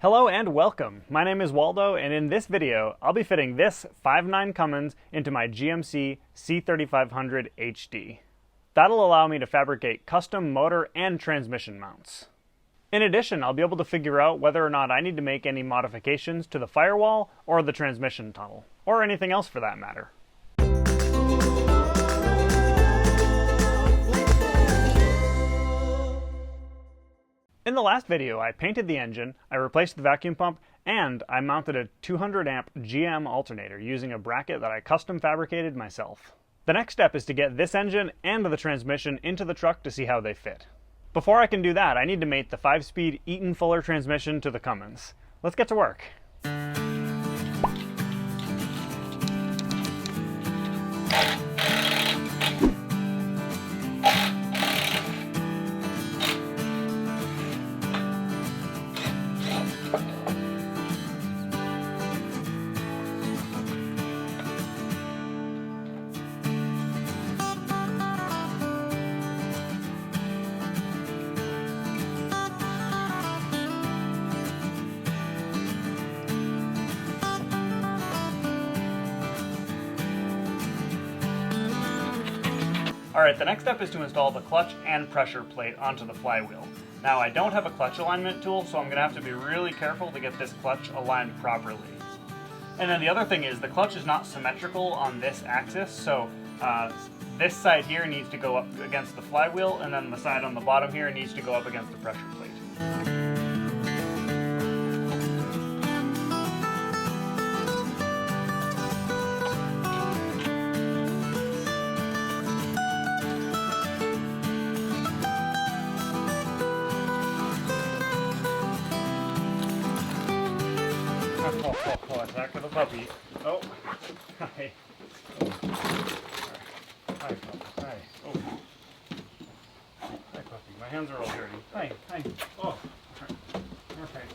Hello and welcome. My name is Waldo, and in this video I'll be fitting this 5.9 Cummins into my GMC C3500HD. That'll allow me to fabricate custom motor and transmission mounts. In addition, I'll be able to figure out whether or not I need to make any modifications to the firewall or the transmission tunnel, or anything else for that matter. In the last video, I painted the engine, I replaced the vacuum pump, and I mounted a 200 amp GM alternator using a bracket that I custom fabricated myself. The next step is to get this engine and the transmission into the truck to see how they fit. Before I can do that, I need to mate the 5-speed Eaton Fuller transmission to the Cummins. Let's get to work. Alright, the next step is to install the clutch and pressure plate onto the flywheel. Now, I don't have a clutch alignment tool, so I'm going to have to be really careful to get this clutch aligned properly. And then the other thing is, the clutch is not symmetrical on this axis, so this side here needs to go up against the flywheel, and then the side on the bottom here needs to go up against the pressure plate. Oh, attack of the puppy. Oh, hi. Oh. Hi, puppy. Hi. Oh. Hi, puppy. My hands are all dirty. Hi. Hi. Oh. Okay.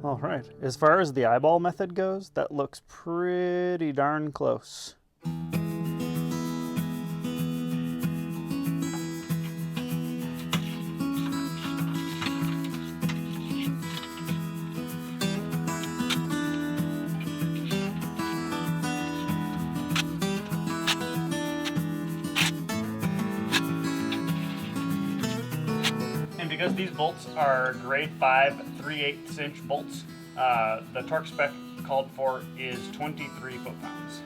All right, as far as the eyeball method goes, that looks pretty darn close. Because these bolts are grade 5 3/8 inch bolts, the torque spec called for is 23 foot-pounds.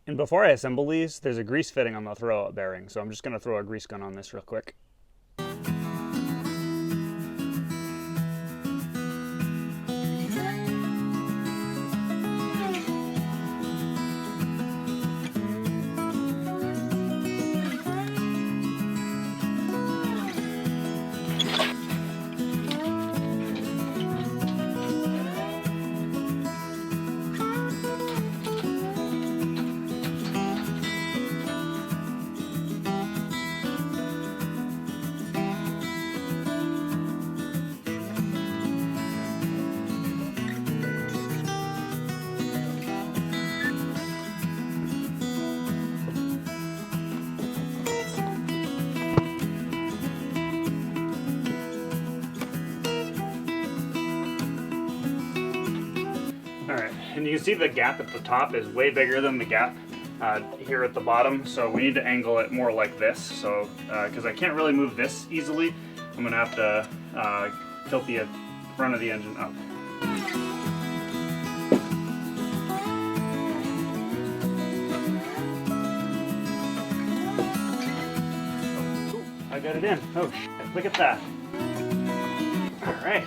And before I assemble these, there's a grease fitting on the throwout bearing, so I'm just going to throw a grease gun on this real quick. Alright, and you can see the gap at the top is way bigger than the gap here at the bottom, so we need to angle it more like this. So, because I can't really move this easily, I'm going to have to tilt the front of the engine up. Oh, I got it in. Oh shit, look at that. Alright.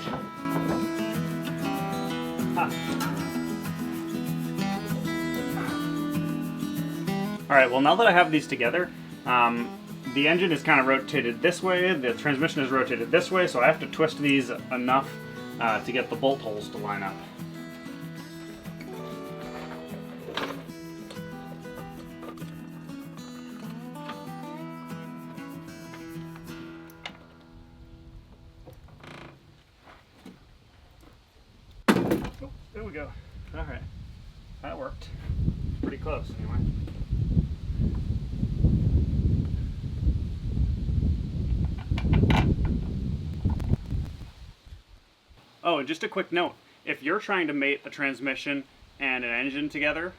Alright, well now that I have these together, the engine is kind of rotated this way, the transmission is rotated this way, so I have to twist these enough to get the bolt holes to line up. Oh, there we go. Alright, that worked. Pretty close anyway. Oh, and just a quick note, if you're trying to mate a transmission and an engine together,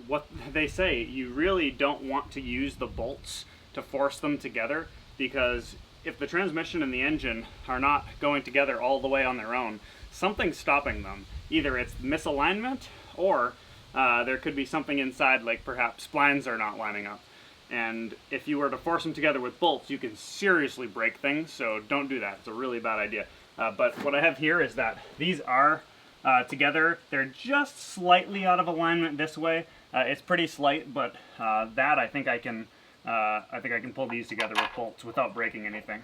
what they say, you really don't want to use the bolts to force them together, because if the transmission and the engine are not going together all the way on their own, something's stopping them. Either it's misalignment, or there could be something inside, like perhaps splines are not lining up. And if you were to force them together with bolts, you can seriously break things, so don't do that. It's a really bad idea. But what I have here is that these are together. They're just slightly out of alignment this way. It's pretty slight, but that I think I can pull these together with bolts without breaking anything.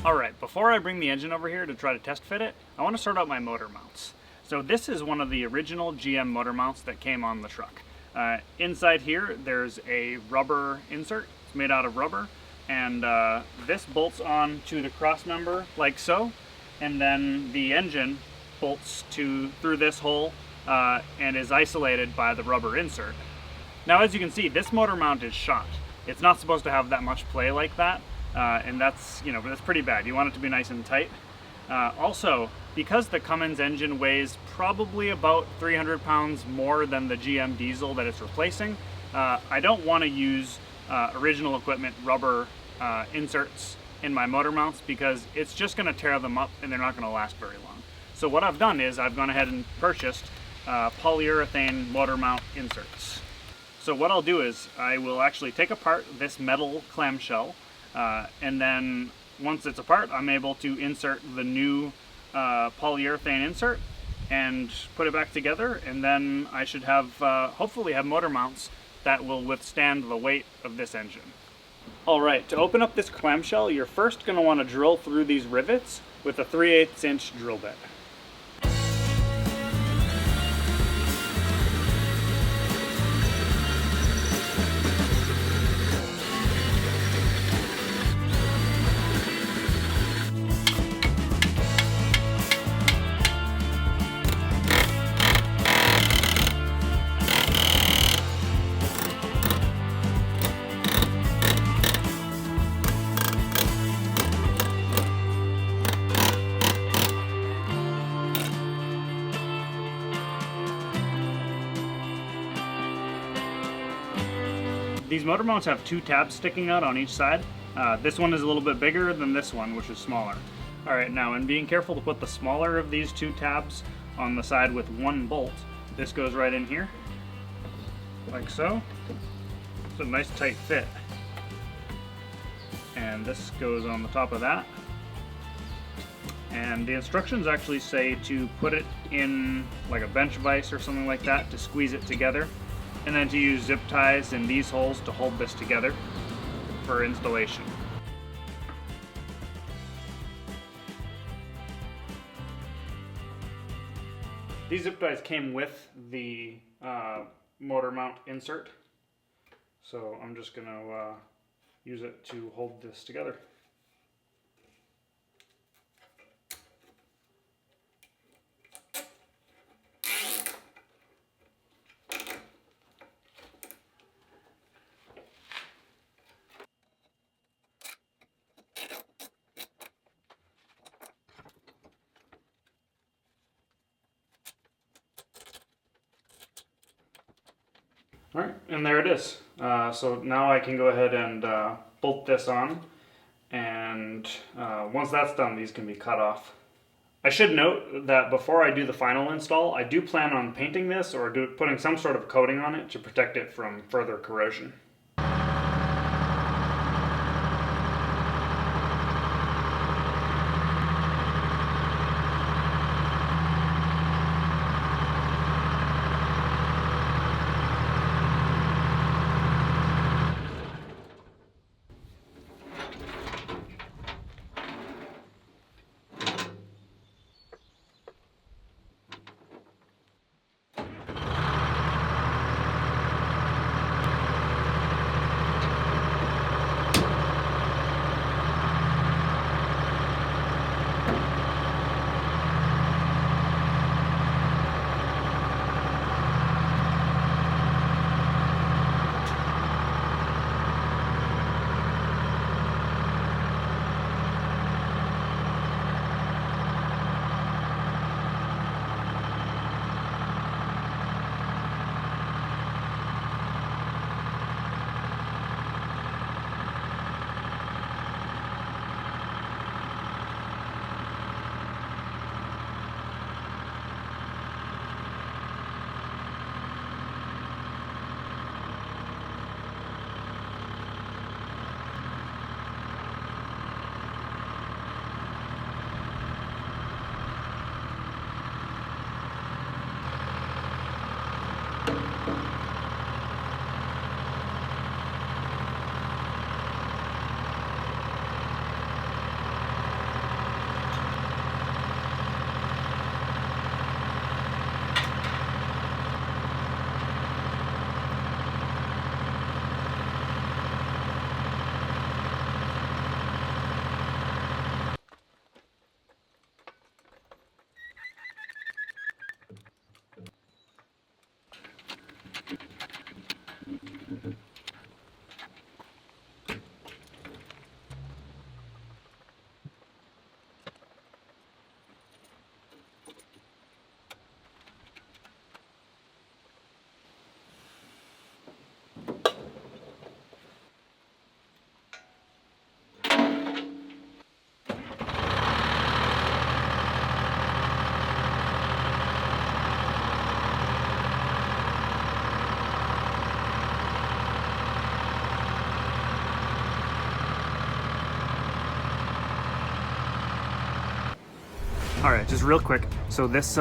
Alright, before I bring the engine over here to try to test fit it, I want to sort out my motor mounts. So this is one of the original GM motor mounts that came on the truck. Inside here there's a rubber insert. It's made out of rubber, and this bolts on to the cross member like so, and then the engine bolts through this hole and is isolated by the rubber insert. Now as you can see, this motor mount is shot. It's not supposed to have that much play like that. And that's pretty bad. You want it to be nice and tight. Also, because the Cummins engine weighs probably about 300 pounds more than the GM diesel that it's replacing, I don't want to use original equipment rubber inserts in my motor mounts, because it's just going to tear them up and they're not going to last very long. So what I've done is I've gone ahead and purchased polyurethane motor mount inserts. So what I'll do is I will actually take apart this metal clamshell, and then once it's apart, I'm able to insert the new polyurethane insert and put it back together, and then I should have hopefully have motor mounts that will withstand the weight of this engine. Alright, to open up this clamshell, you're first going to want to drill through these rivets with a 3/8 inch drill bit. These motor mounts have 2 tabs sticking out on each side. This one is a little bit bigger than this one, which is smaller. Alright, now in being careful to put the smaller of these 2 tabs on the side with 1 bolt, this goes right in here, like so. It's a nice tight fit. And this goes on the top of that. And the instructions actually say to put it in like a bench vise or something like that to squeeze it together, and then to use zip ties in these holes to hold this together for installation. These zip ties came with the motor mount insert, so I'm just going to use it to hold this together. Alright, and there it is. So now I can go ahead and bolt this on, and once that's done, these can be cut off. I should note that before I do the final install, I do plan on painting this or putting some sort of coating on it to protect it from further corrosion. Alright, just real quick, so this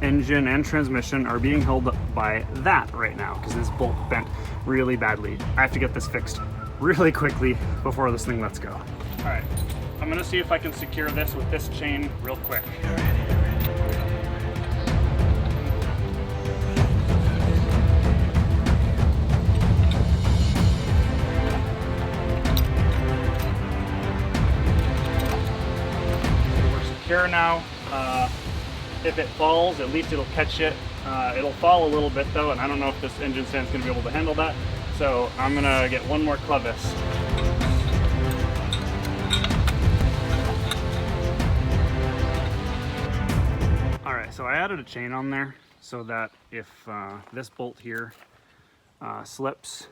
engine and transmission are being held up by that right now because this bolt bent really badly. I have to get this fixed really quickly before this thing lets go. Alright, I'm going to see if I can secure this with this chain real quick. We're secure now. If it falls, at least it'll catch it. It'll fall a little bit though, and I don't know if this engine stand's going to be able to handle that. So I'm going to get one more clevis. Alright, so I added a chain on there so that if this bolt here slips,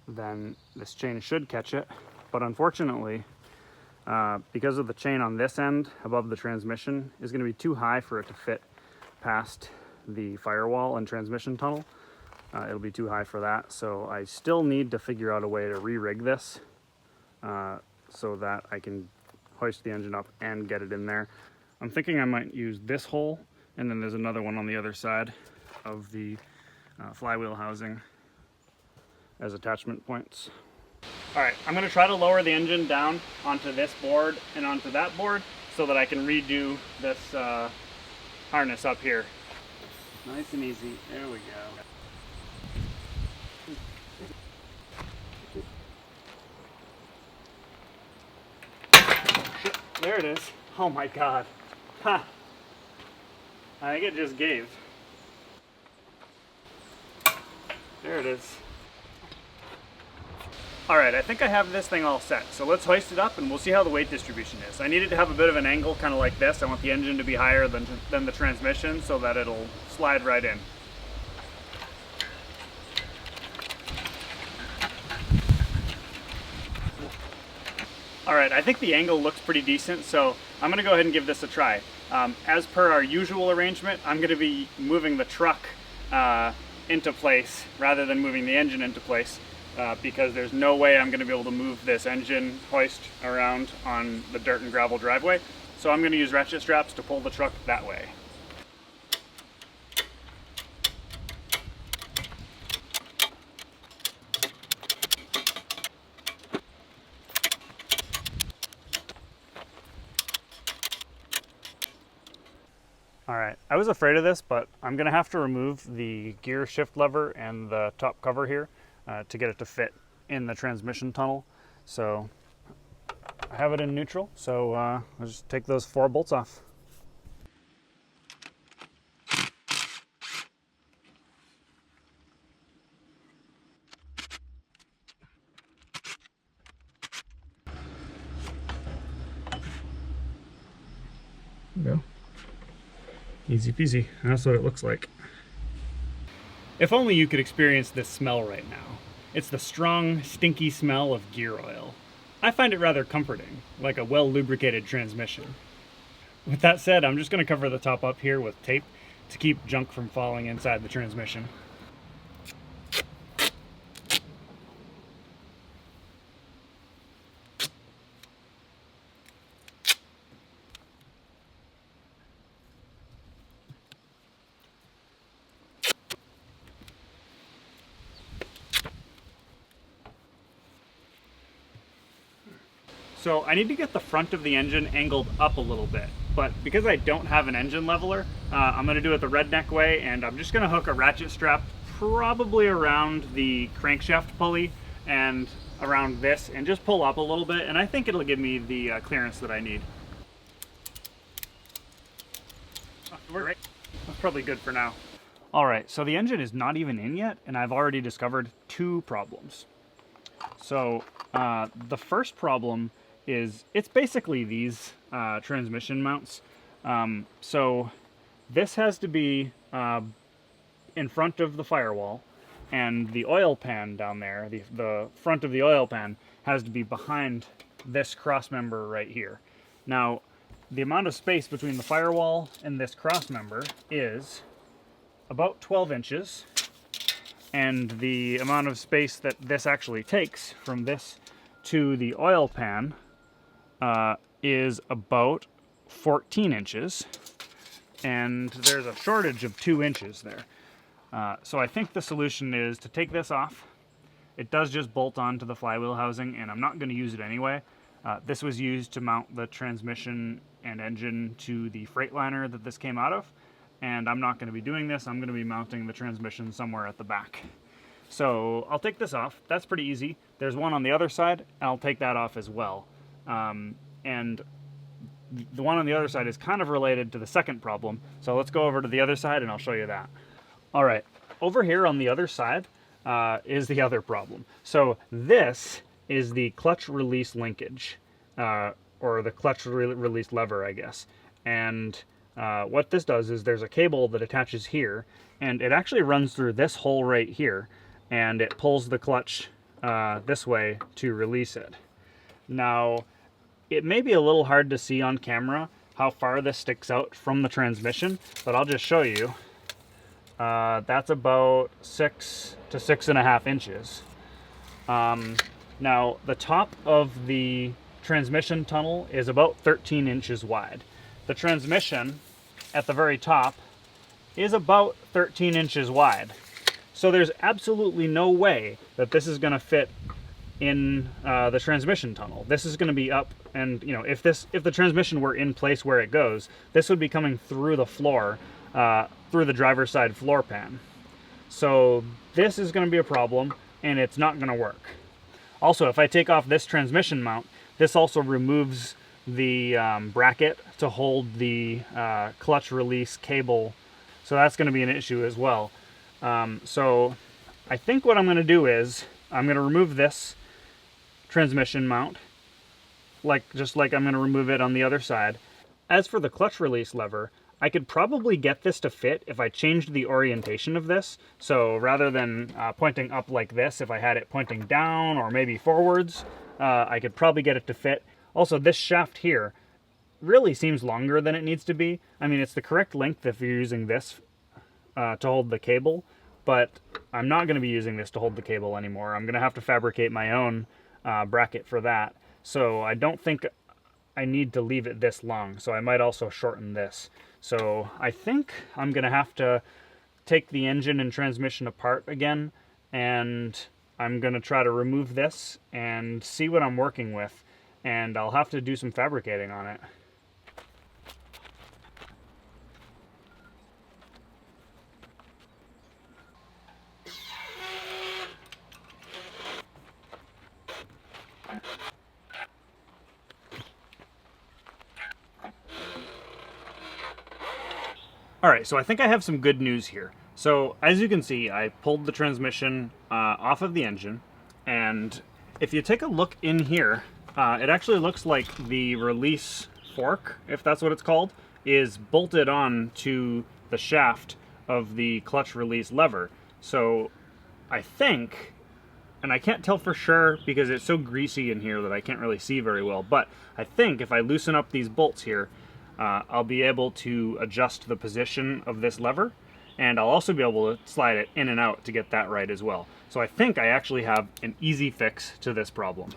then this chain should catch it. But unfortunately, because of the chain on this end above the transmission is going to be too high for it to fit past the firewall and transmission tunnel. It'll be too high for that, so I still need to figure out a way to re-rig this so that I can hoist the engine up and get it in there. I'm thinking I might use this hole, and then there's another one on the other side of the flywheel housing as attachment points. All right, I'm gonna try to lower the engine down onto this board and onto that board so that I can redo this harness up here. Nice and easy, there we go. Shit, there it is. Oh my God. Ha! I think it just gave. There it is. Alright, I think I have this thing all set, so let's hoist it up and we'll see how the weight distribution is. I need it to have a bit of an angle, kind of like this. I want the engine to be higher than the transmission so that it'll slide right in. Alright, I think the angle looks pretty decent, so I'm going to go ahead and give this a try. As per our usual arrangement, I'm going to be moving the truck into place rather than moving the engine into place. Because there's no way I'm going to be able to move this engine hoist around on the dirt and gravel driveway. So I'm going to use ratchet straps to pull the truck that way. Alright, I was afraid of this, but I'm going to have to remove the gear shift lever and the top cover here to get it to fit in the transmission tunnel. So I have it in neutral, so I'll just take those 4 bolts off. There we go. Easy peasy. That's what it looks like. If only you could experience this smell right now. It's the strong, stinky smell of gear oil. I find it rather comforting, like a well-lubricated transmission. With that said, I'm just going to cover the top up here with tape to keep junk from falling inside the transmission. So I need to get the front of the engine angled up a little bit, but because I don't have an engine leveler, I'm going to do it the redneck way, and I'm just going to hook a ratchet strap probably around the crankshaft pulley and around this and just pull up a little bit, and I think it'll give me the clearance that I need. That's probably good for now. Alright, so the engine is not even in yet, and I've already discovered 2 problems. So the first problem is it's basically these transmission mounts. So this has to be in front of the firewall, and the oil pan down there, the front of the oil pan has to be behind this cross member right here. Now, the amount of space between the firewall and this cross member is about 12 inches, and the amount of space that this actually takes from this to the oil pan is about 14 inches, and there's a shortage of 2 inches there. So I think the solution is to take this off. It does just bolt onto the flywheel housing, and I'm not going to use it anyway. This was used to mount the transmission and engine to the Freightliner that this came out of, and I'm not going to be doing this. I'm going to be mounting the transmission somewhere at the back. So I'll take this off. That's pretty easy. There's one on the other side, and I'll take that off as well. And the one on the other side is kind of related to the second problem. So let's go over to the other side and I'll show you that. All right, over here on the other side is the other problem. So this is the clutch release linkage, or the clutch release lever, I guess. And what this does is there's a cable that attaches here, and it actually runs through this hole right here, and it pulls the clutch this way to release it. Now, it may be a little hard to see on camera how far this sticks out from the transmission, but I'll just show you. That's about 6 to 6.5 inches. Now, the top of the transmission tunnel is about 13 inches wide. The transmission at the very top is about 13 inches wide. So there's absolutely no way that this is going to fit in the transmission tunnel. This is going to be up, and you know, if the transmission were in place where it goes, this would be coming through the floor, through the driver's side floor pan. So this is going to be a problem, and it's not going to work. Also, if I take off this transmission mount, this also removes the bracket to hold the clutch release cable, so that's going to be an issue as well. So I think what I'm going to do is I'm going to remove this transmission mount, just like I'm going to remove it on the other side. As for the clutch release lever, I could probably get this to fit if I changed the orientation of this. So rather than pointing up like this, if I had it pointing down or maybe forwards, I could probably get it to fit. Also, this shaft here really seems longer than it needs to be. I mean, it's the correct length if you're using this to hold the cable, but I'm not going to be using this to hold the cable anymore. I'm going to have to fabricate my own bracket for that. So I don't think I need to leave it this long, so I might also shorten this. So I think I'm going to have to take the engine and transmission apart again, and I'm going to try to remove this and see what I'm working with, and I'll have to do some fabricating on it. Alright, so I think I have some good news here. So, as you can see, I pulled the transmission off of the engine, and if you take a look in here, it actually looks like the release fork, if that's what it's called, is bolted on to the shaft of the clutch release lever. So, I think, and I can't tell for sure because it's so greasy in here that I can't really see very well, but I think if I loosen up these bolts here, I'll be able to adjust the position of this lever, and I'll also be able to slide it in and out to get that right as well. So I think I actually have an easy fix to this problem.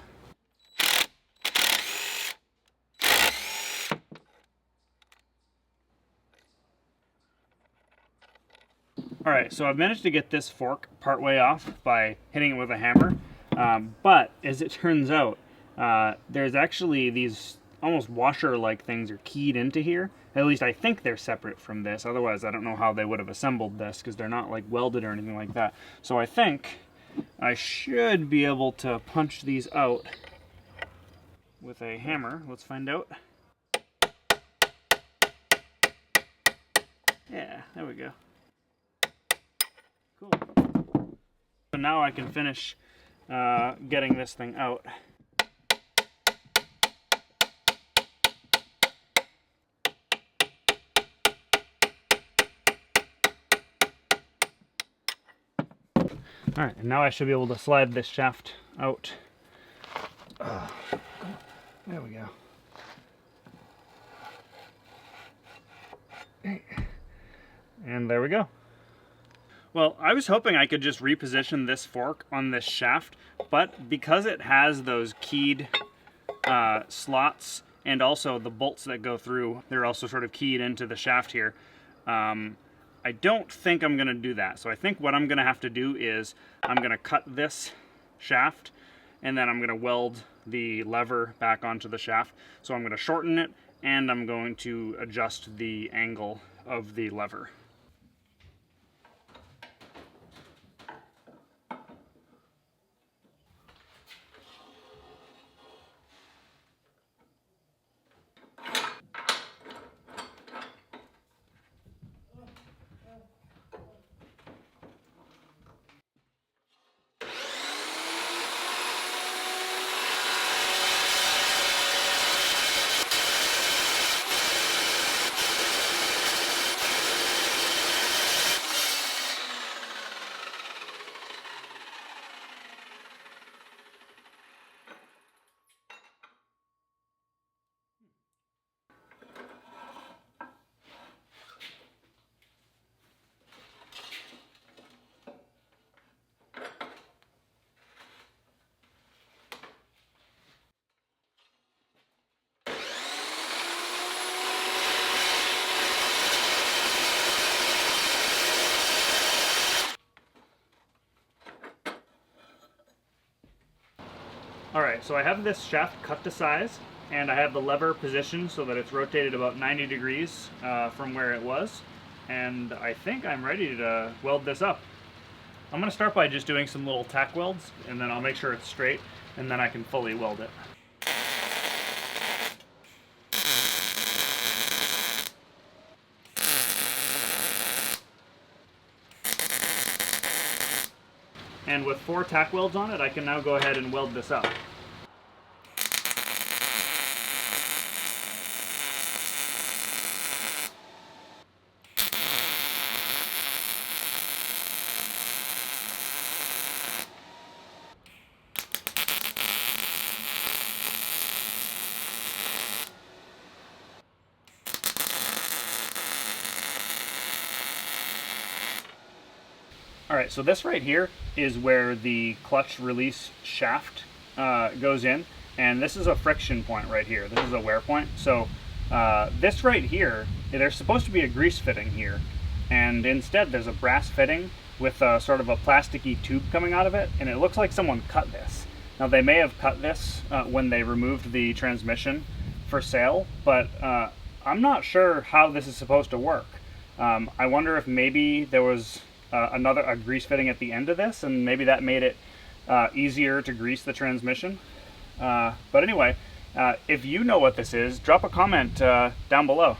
Alright, so I've managed to get this fork partway off by hitting it with a hammer, but as it turns out, there's actually these almost washer-like things are keyed into here. At least I think they're separate from this. Otherwise, I don't know how they would have assembled this because they're not like welded or anything like that. So I think I should be able to punch these out with a hammer. Let's find out. Yeah, there we go. Cool. So now I can finish getting this thing out. Alright, and now I should be able to slide this shaft out. There we go. And there we go. Well, I was hoping I could just reposition this fork on this shaft, but because it has those keyed slots and also the bolts that go through, they're also sort of keyed into the shaft here. I don't think I'm going to do that. So I think what I'm going to have to do is I'm going to cut this shaft and then I'm going to weld the lever back onto the shaft. So I'm going to shorten it and I'm going to adjust the angle of the lever. Alright, so I have this shaft cut to size, and I have the lever positioned so that it's rotated about 90 degrees from where it was, and I think I'm ready to weld this up. I'm going to start by just doing some little tack welds, and then I'll make sure it's straight, and then I can fully weld it. And with 4 tack welds on it, I can now go ahead and weld this up. Alright, so this right here is where the clutch release shaft goes in, and this is a friction point right here. This is a wear point. So this right here, there's supposed to be a grease fitting here, and instead there's a brass fitting with sort of a plasticky tube coming out of it, and it looks like someone cut this. Now they may have cut this when they removed the transmission for sale, but I'm not sure how this is supposed to work. I wonder if maybe there was a grease fitting at the end of this, and maybe that made it easier to grease the transmission. But anyway, if you know what this is, drop a comment down below.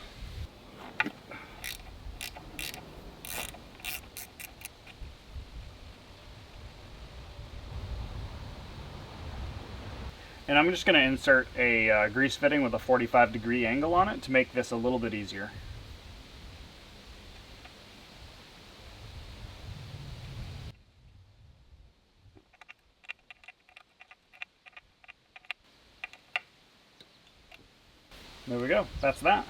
And I'm just going to insert a grease fitting with a 45-degree angle on it to make this a little bit easier. There we go, that's that.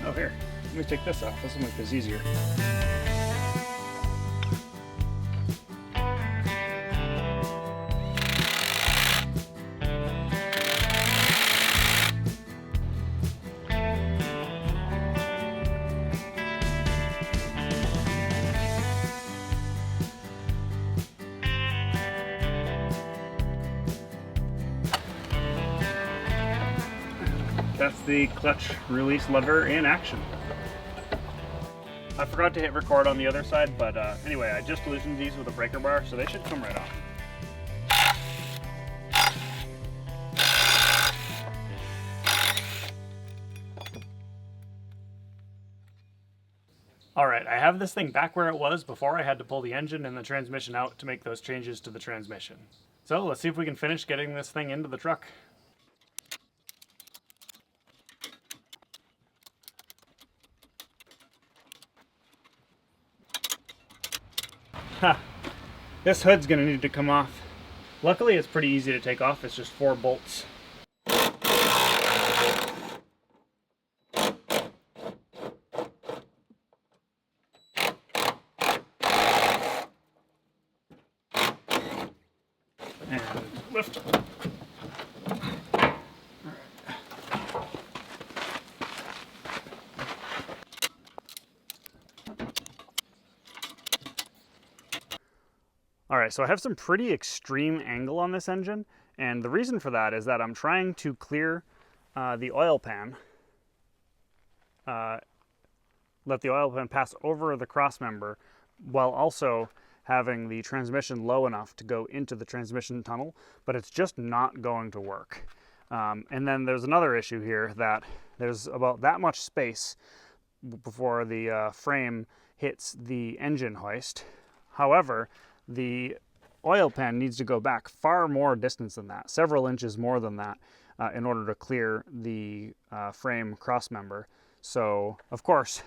Oh, here, let me take this off. This will make this easier. That's the clutch release lever in action. I forgot to hit record on the other side, but anyway, I just loosened these with a breaker bar, so they should come right off. Alright, I have this thing back where it was before I had to pull the engine and the transmission out to make those changes to the transmission. So let's see if we can finish getting this thing into the truck. Ha! This hood's gonna need to come off. Luckily it's pretty easy to take off, it's just 4 bolts. And lift. Alright, so I have some pretty extreme angle on this engine, and the reason for that is that I'm trying to clear the oil pan, let the oil pan pass over the cross member, while also having the transmission low enough to go into the transmission tunnel, but it's just not going to work. And then there's another issue here, that there's about that much space before the frame hits the engine hoist. However, the oil pan needs to go back far more distance than that, several inches more than that, in order to clear the frame cross member. So, of course,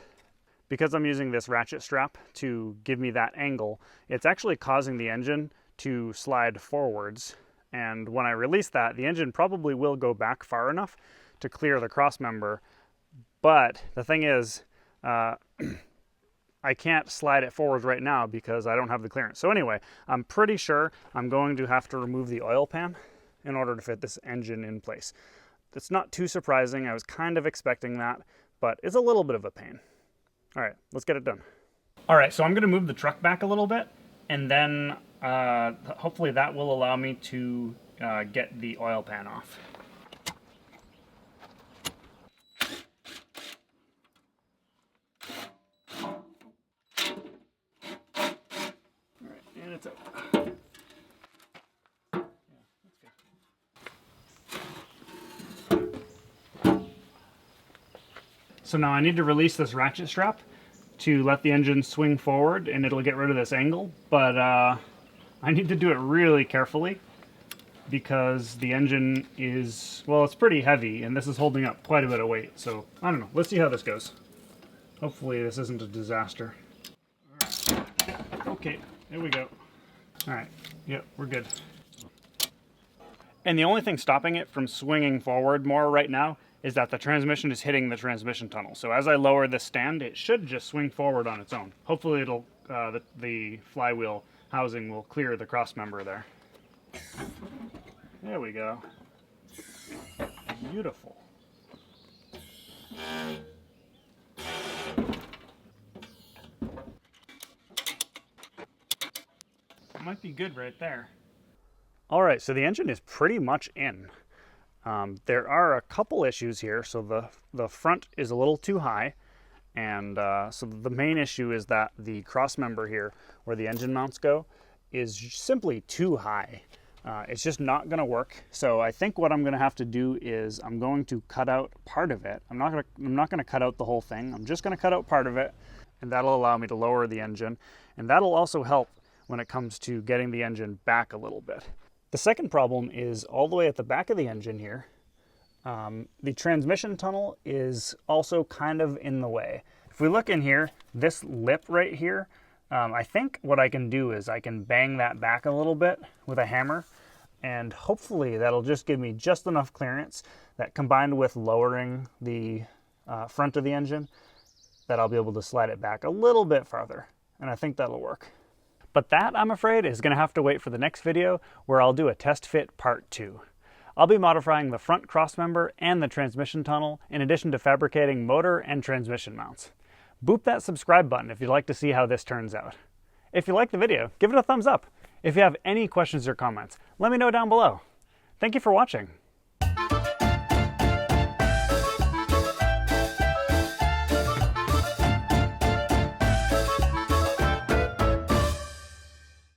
because I'm using this ratchet strap to give me that angle, it's actually causing the engine to slide forwards. And when I release that, the engine probably will go back far enough to clear the cross member. But the thing is, I can't slide it forward right now because I don't have the clearance. So anyway, I'm pretty sure I'm going to have to remove the oil pan in order to fit this engine in place. It's not too surprising. I was kind of expecting that, but it's a little bit of a pain. All right, let's get it done. All right, so I'm gonna move the truck back a little bit, and then hopefully that will allow me to get the oil pan off. It's out. Yeah, that's good. So now I need to release this ratchet strap to let the engine swing forward, and it'll get rid of this angle, but I need to do it really carefully because the engine is, well, it's pretty heavy, and this is holding up quite a bit of weight. So I don't know, let's see how this goes. Hopefully this isn't a disaster. All right. Okay, there we go. All right, yep, we're good. And the only thing stopping it from swinging forward more right now is that the transmission is hitting the transmission tunnel. So as I lower this stand, it should just swing forward on its own. Hopefully it'll, the flywheel housing will clear the cross member there. There we go. Beautiful. Might be good right there. All right, so the engine is pretty much in. There are a couple issues here. So the front is a little too high, and so the main issue is that the cross member here, where the engine mounts go, is simply too high. It's just not going to work. So I think what I'm going to have to do is I'm going to cut out part of it. I'm not going to cut out the whole thing. I'm just going to cut out part of it, and that'll allow me to lower the engine, and that'll also help when it comes to getting the engine back a little bit. The second problem is all the way at the back of the engine here. The transmission tunnel is also kind of in the way. If we look in here, this lip right here, I think what I can do is I can bang that back a little bit with a hammer, and hopefully that'll just give me just enough clearance that, combined with lowering the front of the engine, that I'll be able to slide it back a little bit farther, and I think that'll work. But that, I'm afraid, is going to have to wait for the next video, where I'll do a test fit part 2. I'll be modifying the front crossmember and the transmission tunnel, in addition to fabricating motor and transmission mounts. Boop that subscribe button if you'd like to see how this turns out. If you liked the video, give it a thumbs up. If you have any questions or comments, let me know down below. Thank you for watching.